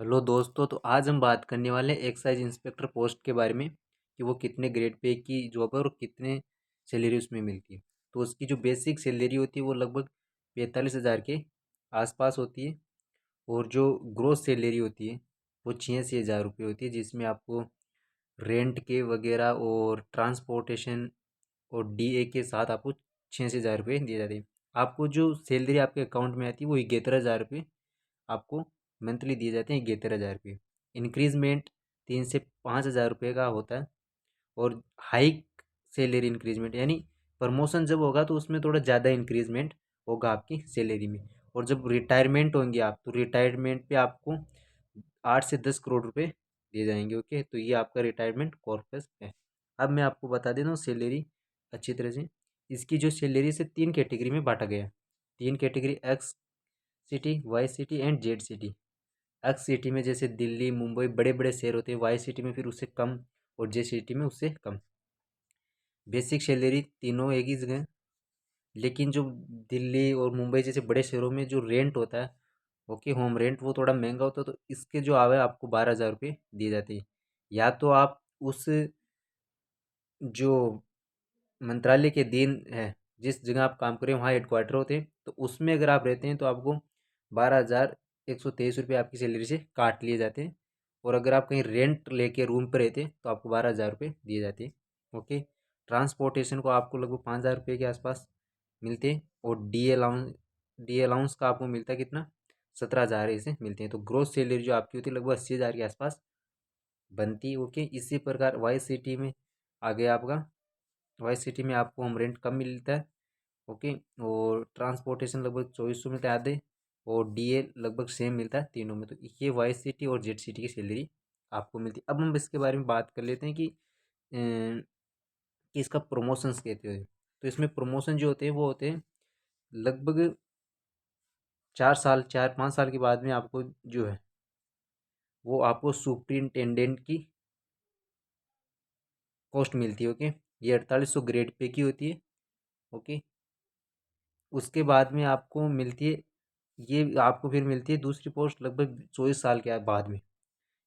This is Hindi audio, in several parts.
हेलो दोस्तों, तो आज हम बात करने वाले हैं एक्साइज इंस्पेक्टर पोस्ट के बारे में कि वो कितने ग्रेड पे की जॉब है और कितने सैलरी उसमें मिलती है। तो उसकी जो बेसिक सैलरी होती है वो लगभग 45,000 के आसपास होती है। और जो ग्रोस सैलरी होती है वो 86,000 रुपये होती है, जिसमें आपको रेंट के वगैरह और ट्रांसपोर्टेशन और डीए के साथ आपको 86,000 रुपये दिए जाते हैं। आपको जो सैलरी आपके अकाउंट में आती है वो 71,000 रुपये आपको मंथली दिए जाते हैं, 71,000 रुपये। इंक्रीजमेंट 3 से 5,000 रुपये का होता है। और हाइक सैलरी इंक्रीजमेंट यानी प्रमोशन जब होगा तो उसमें थोड़ा ज़्यादा इंक्रीजमेंट होगा आपकी सैलरी में। और जब रिटायरमेंट होंगे आप, तो रिटायरमेंट पे आपको 8 से 10 करोड़ रुपए दिए जाएंगे। ओके, तो ये आपका रिटायरमेंट कॉर्पस है। अब मैं आपको बता देता हूँ सैलरी अच्छी तरह से। इसकी जो सैलरी से 3 कैटेगरी में बांटा गया है। 3 category: X city, Y city and Z city. X city में जैसे दिल्ली, मुंबई बड़े बड़े शहर होते हैं, वाई सिटी में फिर उससे कम, और जे सिटी में उससे कम। बेसिक सैलरी तीनों एक ही जगह, लेकिन जो दिल्ली और मुंबई जैसे बड़े शहरों में जो रेंट होता है, ओके, होम रेंट, वो थोड़ा महंगा होता है। तो इसके जो आवे आपको 12,000 रुपये दिए जाते हैं। या तो आप उस जो मंत्रालय के दिन है, जिस जगह आप काम करें वहाँ हेडक्वार्टर होते हैं, तो उसमें अगर आप रहते हैं तो आपको 12,123 रुपये आपकी सैलरी से काट लिए जाते हैं। और अगर आप कहीं रेंट लेके रूम पर रहते हैं तो आपको 12,000 रुपये दिए जाते हैं। ओके। ट्रांसपोर्टेशन को आपको लगभग 5,000 रुपये के आसपास मिलते हैं। और डी अलाउंस का आपको मिलता है कितना? 17,000 ऐसे मिलते हैं। तो ग्रोस सैलरी जो आपकी होती है लगभग 80,000 के आसपास बनती है। ओके। इसी प्रकार वाई सिटी में आ गया आपका। वाई सिटी में आपको होम रेंट कम मिलता है। ओके। और ट्रांसपोर्टेशन लगभग 2,400 मिलता है आधे। और डीए लगभग सेम मिलता है तीनों में। तो ये वाई सिटी और जेड सिटी की सैलरी आपको मिलती है। अब हम इसके बारे में बात कर लेते हैं कि इसका प्रमोशंस कहते हैं। तो इसमें प्रमोशन जो होते हैं वो होते हैं लगभग 4 साल, 4-5 साल के बाद में आपको जो है वो आपको सुपरिंटेंडेंट की पोस्ट मिलती है। ओके। ये 4800 ग्रेड पे की होती है। ओके। उसके बाद में आपको मिलती है, ये आपको फिर मिलती है दूसरी पोस्ट लगभग 24 साल के बाद में।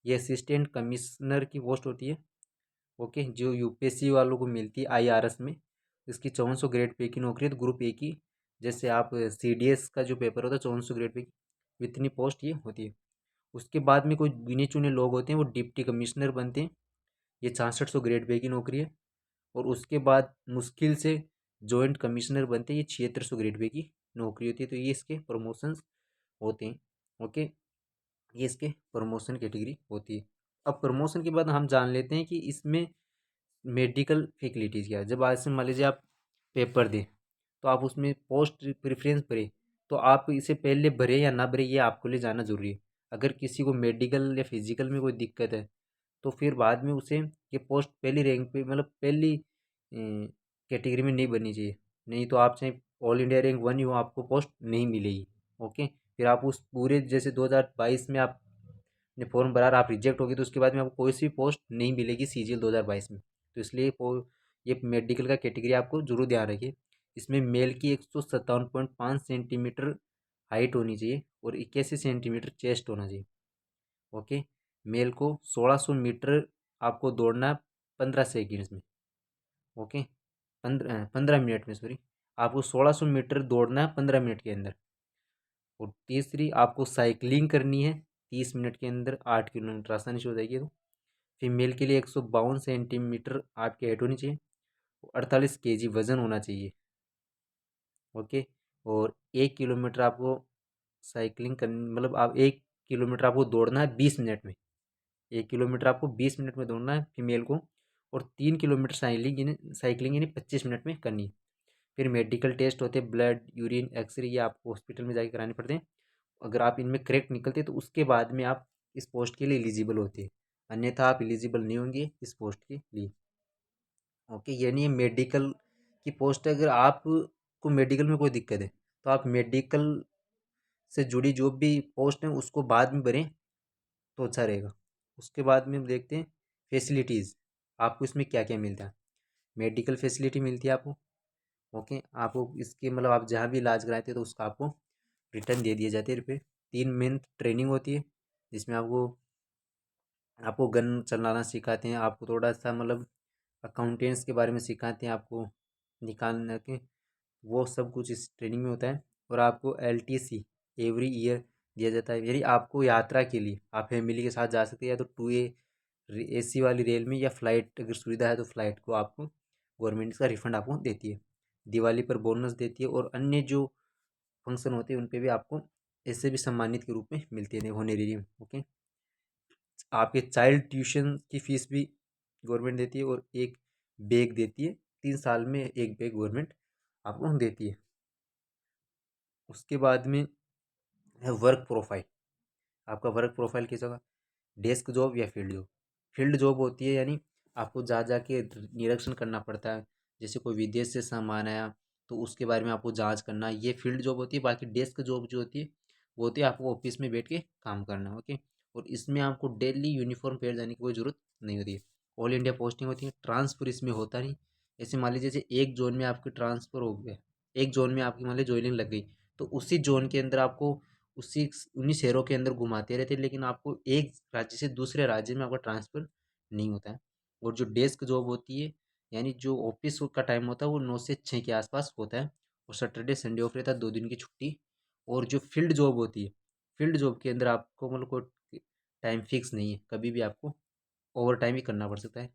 ये असिस्टेंट कमिश्नर की पोस्ट होती है। ओके, जो यूपीएससी वालों को मिलती है आईआरएस में। इसकी 5400 ग्रेड पे की नौकरी है, तो ग्रुप ए की। जैसे आप सीडीएस का जो पेपर होता है 5400 ग्रेड पे की, इतनी पोस्ट ये होती है। उसके बाद में कोई गिने चुने लोग होते हैं वो डिप्टी कमिश्नर बनते हैं। ये 6600 ग्रेड पे की नौकरी है। और उसके बाद मुश्किल से जॉइंट कमिश्नर बनते हैं, ये 7600 ग्रेड पे की नौकरी होती है। तो ये इसके प्रमोशंस होते हैं। ओके। ये इसके प्रमोशन कैटेगरी होती है। अब प्रमोशन के बाद हम जान लेते हैं कि इसमें मेडिकल फैसिलिटीज़ क्या है। जब आज से मान लीजिए आप पेपर दें, तो आप उसमें पोस्ट प्रेफरेंस भरें, तो आप इसे पहले भरें या ना भरें ये आपको लिए जाना ज़रूरी है। अगर किसी को मेडिकल या फिजिकल में कोई दिक्कत है तो फिर बाद में उसे ये पोस्ट पहली रैंक पे, मतलब पहली कैटेगरी में नहीं बननी चाहिए। नहीं तो आप चाहे ऑल इंडिया रैंक 1 ही हो, आपको पोस्ट नहीं मिलेगी। ओके। फिर आप उस पूरे जैसे 2022 में आपने फॉर्म भरा और आप रिजेक्ट हो गए, तो उसके बाद में आपको कोई सी पोस्ट नहीं मिलेगी सीजीएल 2022 में। तो इसलिए ये मेडिकल का कैटेगरी आपको जरूर ध्यान रखिए। इसमें मेल की 157.5 सेंटीमीटर हाइट होनी चाहिए और 81 सेंटीमीटर चेस्ट होना चाहिए। ओके। मेल को 1600 मीटर आपको दौड़ना है 15 सेकेंड्स में। ओके। 15 मिनट में, सॉरी। आपको 1600 मीटर दौड़ना है 15 मिनट के अंदर। और तीसरी आपको साइकिलिंग करनी है 30 मिनट के अंदर 8 किलोमीटर, आसानी से हो जाएगी। तो फीमेल के लिए 152 सेंटीमीटर आपकी हाइट होनी चाहिए। 48 केजी वजन होना चाहिए। ओके। और 1 किलोमीटर आपको साइकिलिंग करनी, मतलब आप 1 किलोमीटर आपको दौड़ना है 20 मिनट में। 1 किलोमीटर आपको 20 मिनट में दौड़ना है फीमेल को। और 3 किलोमीटर साइकिलिंग यानी 25 मिनट में करनी है। फिर मेडिकल टेस्ट होते हैं, ब्लड, यूरिन, एक्सरे, ये आपको हॉस्पिटल में जाके कराने पड़ते हैं। अगर आप इनमें करेक्ट निकलते हैं तो उसके बाद में आप इस पोस्ट के लिए एलिजिबल होते हैं, अन्यथा आप एलिजिबल नहीं होंगे इस पोस्ट के लिए। ओके। यानी मेडिकल की पोस्ट है। अगर आप को मेडिकल में कोई दिक्कत है तो आप मेडिकल से जुड़ी जो भी पोस्ट है उसको बाद में भरें तो अच्छा रहेगा। उसके बाद में हम देखते हैं फैसिलिटीज़ आपको इसमें क्या क्या मिलता है। मेडिकल फैसिलिटी मिलती है आपको। ओके। आपको इसके मतलब आप जहाँ भी इलाज कराते हैं तो उसका आपको रिटर्न दे दिए जाते हैं रुपये। 3 मंथ ट्रेनिंग होती है। जिसमें आपको आपको गन चलाना सिखाते हैं, आपको थोड़ा सा मतलब अकाउंटेंट्स के बारे में सिखाते हैं आपको निकालने के, वो सब कुछ इस ट्रेनिंग में होता है। और आपको LTC एवरी ईयर दिया जाता है, यानी आपको यात्रा के लिए आप फैमिली के साथ जा सकते हैं, या तो 2A AC वाली रेल में, या फ्लाइट अगर सुविधा है तो फ्लाइट को आपको गवर्नमेंट इसका रिफंड आपको देती है। दिवाली पर बोनस देती है, और अन्य जो फंक्शन होते हैं उन पे भी आपको ऐसे भी सम्मानित के रूप में मिलती है होनेरियम। ओके, आपके चाइल्ड ट्यूशन की फीस भी गवर्नमेंट देती है, और एक बैग देती है, 3 साल में एक बैग गवर्नमेंट आपको देती है। उसके बाद में है वर्क प्रोफाइल। आपका वर्क प्रोफाइल कैसा होगा? डेस्क जॉब या फील्ड जॉब। फील्ड जॉब होती है यानी आपको जा जा के निरीक्षण करना पड़ता है, जैसे कोई विदेश से सामान आया तो उसके बारे में आपको जांच करना, ये फील्ड जॉब होती है। बाकी डेस्क जॉब जो होती है वो होती है आपको ऑफिस में बैठ के काम करना। ओके, और इसमें आपको डेली यूनिफॉर्म पहन जाने की कोई ज़रूरत नहीं होती है। ऑल इंडिया पोस्टिंग होती है, ट्रांसफ़र इसमें होता नहीं। ऐसे मान लीजिए जैसे एक जोन में आपकी ट्रांसफ़र हो गया, एक जोन में आपकी मान लीजिए ज्वाइनिंग लग गई, तो उसी जोन के अंदर आपको उसी उन्हीं शहरों के अंदर घुमाते रहते हैं, लेकिन आपको एक राज्य से दूसरे राज्य में आपका ट्रांसफ़र नहीं होता है। और जो डेस्क जॉब होती है, यानी जो ऑफिस का टाइम होता है वो 9 से 6 के आसपास होता है, और सैटरडे संडे ऑफ रहता है, 2 दिन की छुट्टी। और जो फील्ड जॉब होती है, फील्ड जॉब के अंदर आपको मतलब कोई टाइम फिक्स नहीं है, कभी भी आपको ओवर टाइम ही करना पड़ सकता है।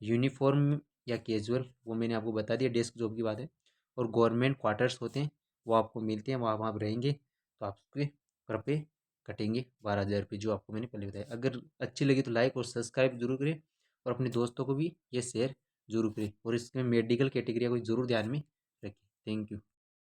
यूनिफॉर्म या कैजुअल वो मैंने आपको बता दिया, डेस्क जॉब की बात है। और गवर्नमेंट क्वार्टर्स होते हैं वो आपको मिलते हैं, वहाँ वहाँ आप रहेंगे तो आपके पर पे कटेंगे 12,000 रुपये, जो आपको मैंने पहले बताया। अगर अच्छी लगी तो लाइक और सब्सक्राइब जरूर करें, और अपने दोस्तों को भी ये शेयर जरूर करें, और इसमें मेडिकल कैटेगरी को जरूर ध्यान में रखें। Thank you.